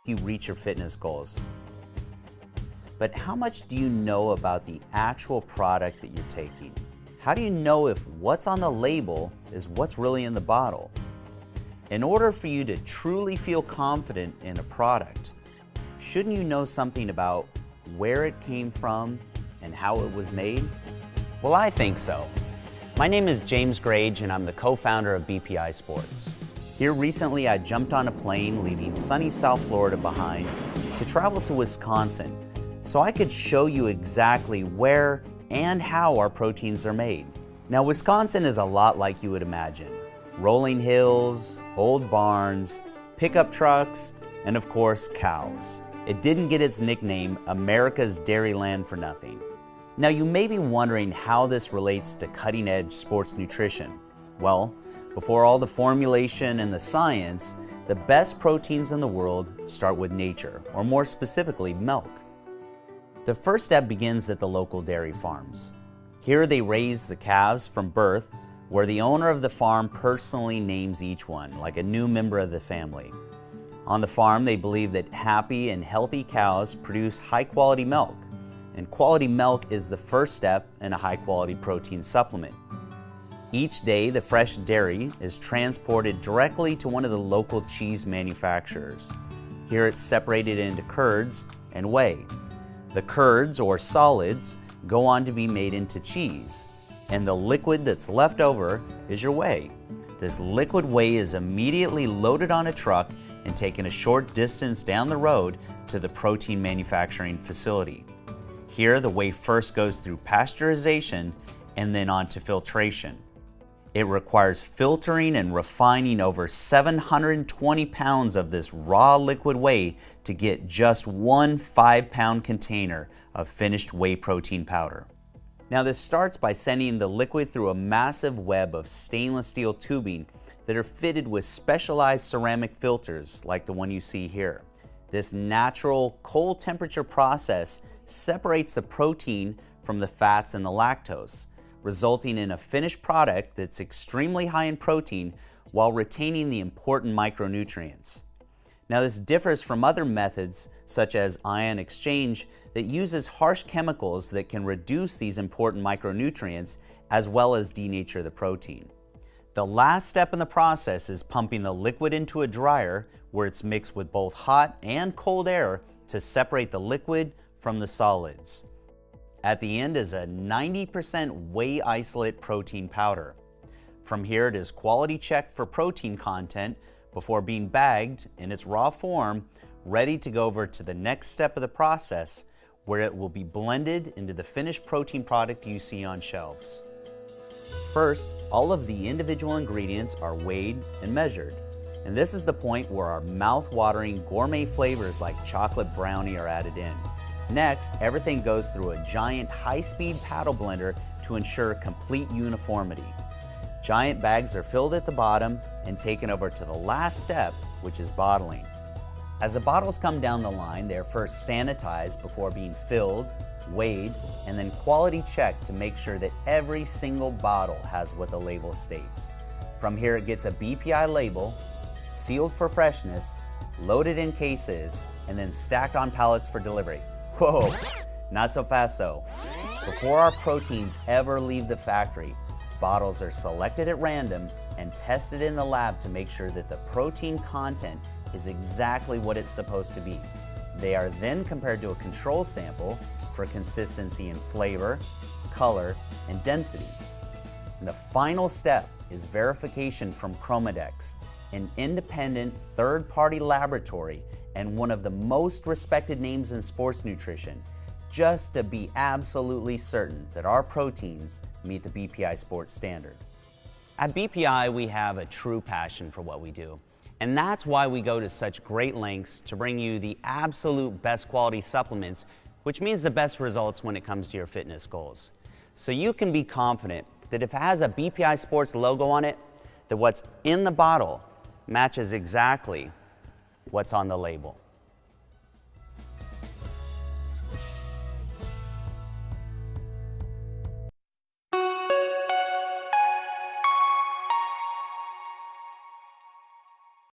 you reach your fitness goals. But how much do you know about the actual product that you're taking? How do you know if what's on the label is what's really in the bottle? In order for you to truly feel confident in a product, shouldn't you know something about where it came from and how it was made? Well, I think so. My name is James Grage and I'm the co-founder of BPI Sports. Here recently I jumped on a plane leaving sunny South Florida behind to travel to Wisconsin so I could show you exactly where and how our proteins are made. Now, Wisconsin is a lot like you would imagine. Rolling hills, old barns, pickup trucks, and of course, cows. It didn't get its nickname, America's Dairyland, for nothing. Now, you may be wondering how this relates to cutting-edge sports nutrition. Well, before all the formulation and the science, the best proteins in the world start with nature, or more specifically, milk. The first step begins at the local dairy farms. Here they raise the calves from birth, where the owner of the farm personally names each one, like a new member of the family. On the farm, they believe that happy and healthy cows produce high-quality milk, and quality milk is the first step in a high-quality protein supplement. Each day, the fresh dairy is transported directly to one of the local cheese manufacturers. Here it's separated into curds and whey. The curds, or solids, go on to be made into cheese, and the liquid that's left over is your whey. This liquid whey is immediately loaded on a truck and taken a short distance down the road to the protein manufacturing facility. Here, the whey first goes through pasteurization and then on to filtration. It requires filtering and refining over 720 pounds of this raw liquid whey to get just one 5-pound container of finished whey protein powder. Now, this starts by sending the liquid through a massive web of stainless steel tubing that are fitted with specialized ceramic filters like the one you see here. This natural cold temperature process separates the protein from the fats and the lactose, resulting in a finished product that's extremely high in protein while retaining the important micronutrients. Now, this differs from other methods such as ion exchange that uses harsh chemicals that can reduce these important micronutrients as well as denature the protein. The last step in the process is pumping the liquid into a dryer where it's mixed with both hot and cold air to separate the liquid from the solids. At the end is a 90% whey isolate protein powder. From here it is quality checked for protein content before being bagged in its raw form, ready to go over to the next step of the process where it will be blended into the finished protein product you see on shelves. First, all of the individual ingredients are weighed and measured. And this is the point where our mouth-watering gourmet flavors like chocolate brownie are added in. Next, everything goes through a giant high-speed paddle blender to ensure complete uniformity. Giant bags are filled at the bottom and taken over to the last step, which is bottling. As the bottles come down the line, they are first sanitized before being filled, weighed, and then quality checked to make sure that every single bottle has what the label states. From here it gets a BPI label, sealed for freshness, loaded in cases, and then stacked on pallets for delivery. Whoa, not so fast though. Before our proteins ever leave the factory, bottles are selected at random and tested in the lab to make sure that the protein content is exactly what it's supposed to be. They are then compared to a control sample for consistency in flavor, color, and density. And the final step is verification from Chromadex, an independent third-party laboratory and one of the most respected names in sports nutrition, just to be absolutely certain that our proteins meet the BPI Sport standard. At BPI, we have a true passion for what we do. And that's why we go to such great lengths to bring you the absolute best quality supplements, which means the best results when it comes to your fitness goals. So you can be confident that if it has a BPI Sports logo on it, that what's in the bottle matches exactly what's on the label.